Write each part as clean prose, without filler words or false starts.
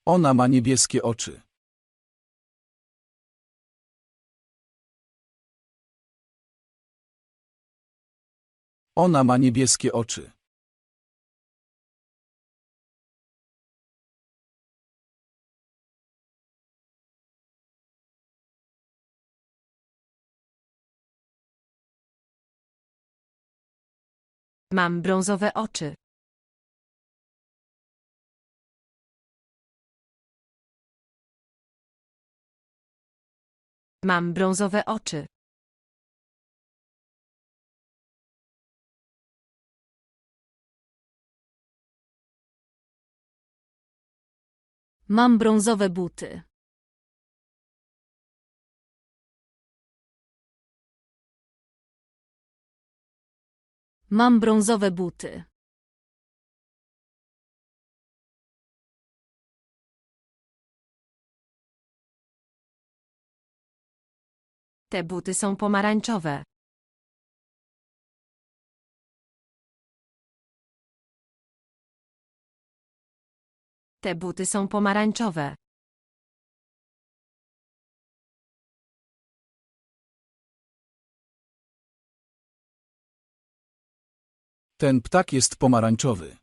Ona ma niebieskie oczy. Ona ma niebieskie oczy. Mam brązowe oczy. Mam brązowe oczy. Mam brązowe buty. Mam brązowe buty. Te buty są pomarańczowe. Te buty są pomarańczowe. Ten ptak jest pomarańczowy.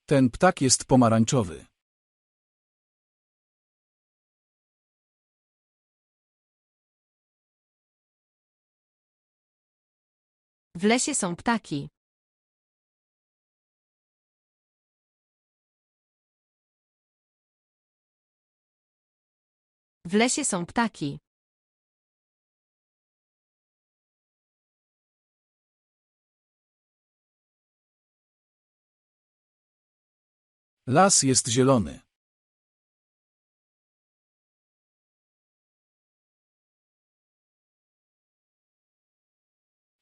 Ten ptak jest pomarańczowy. W lesie są ptaki. W lesie są ptaki. Las jest zielony.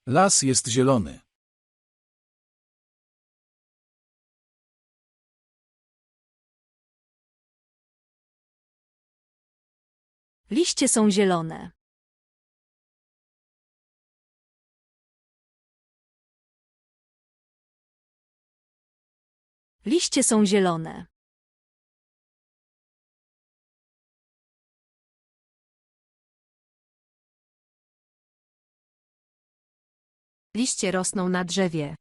Las jest zielony. Liście są zielone. Liście są zielone. Liście rosną na drzewie.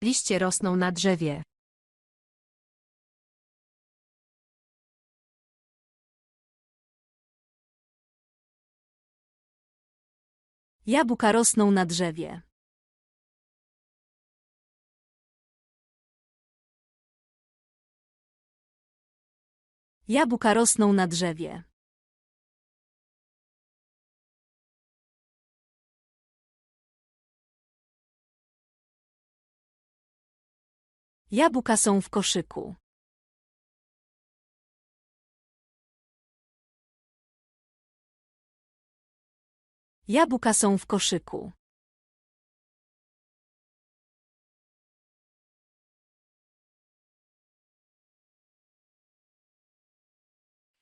Liście rosną na drzewie. Jabłka rosną na drzewie. Jabłka rosną na drzewie. Jabłka są w koszyku. Jabłka są w koszyku.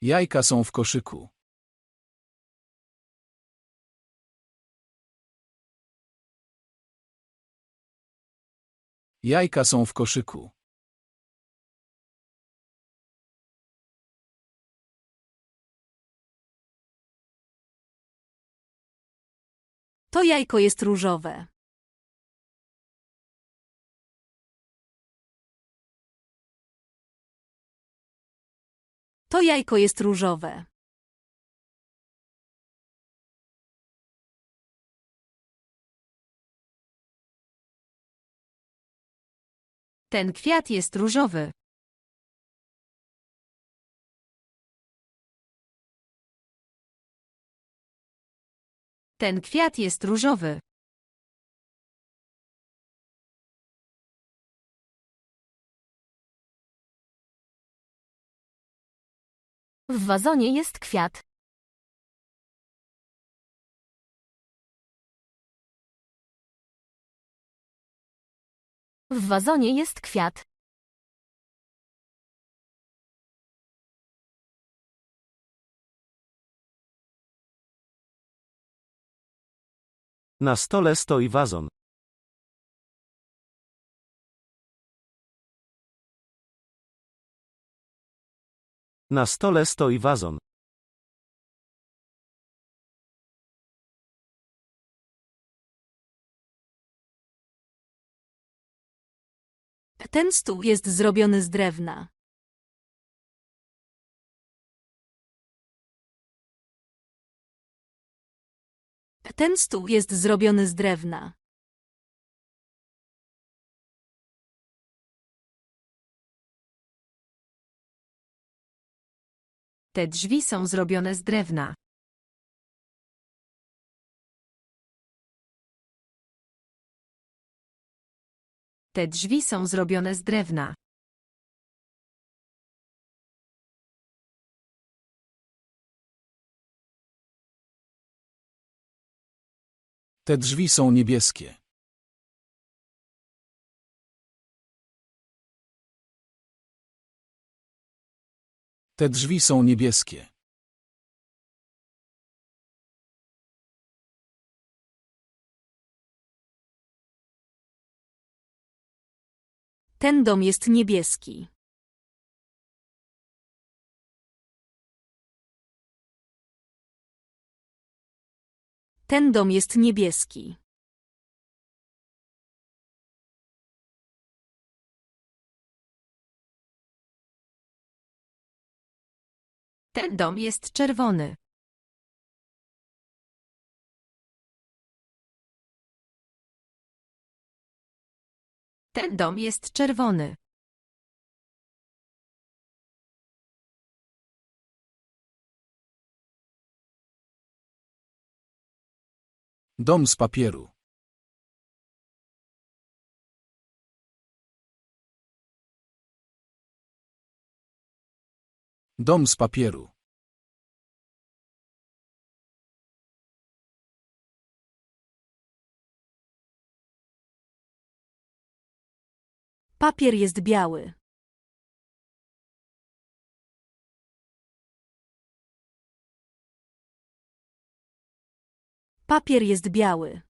Jajka są w koszyku. Jajka są w koszyku. To jajko jest różowe. To jajko jest różowe. Ten kwiat jest różowy. Ten kwiat jest różowy. W wazonie jest kwiat. W wazonie jest kwiat. Na stole stoi wazon. Na stole stoi wazon. Ten stół jest zrobiony z drewna. Ten stół jest zrobiony z drewna. Te drzwi są zrobione z drewna. Te drzwi są zrobione z drewna. Te drzwi są niebieskie. Te drzwi są niebieskie. Ten dom jest niebieski. Ten dom jest niebieski. Ten dom jest czerwony. Ten dom jest czerwony. Dom z papieru. Dom z papieru. Papier jest biały. Papier jest biały.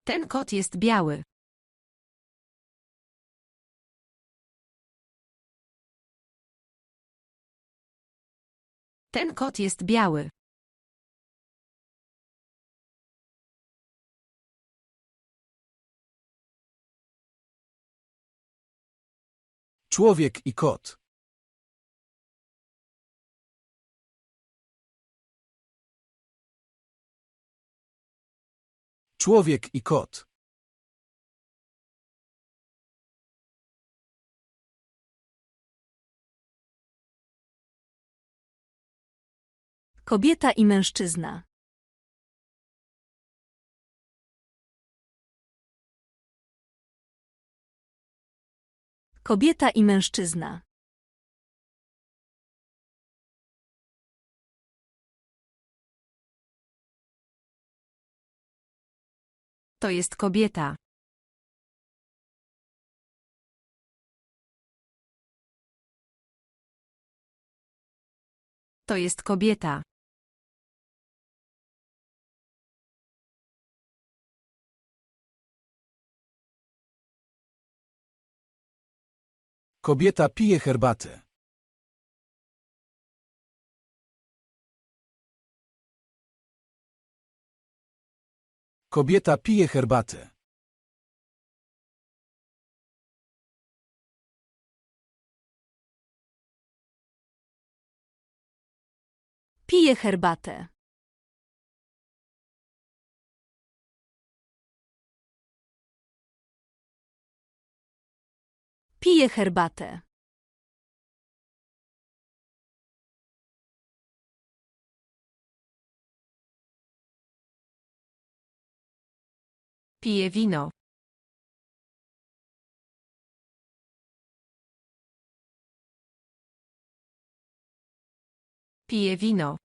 Ten kot jest biały. Ten kot jest biały. Człowiek i kot. Człowiek i kot. Kobieta i mężczyzna. Kobieta i mężczyzna. To jest kobieta. To jest kobieta. Kobieta pije herbatę. Kobieta pije herbatę. Pije herbatę. Pije herbatę. Pije wino. Pije wino.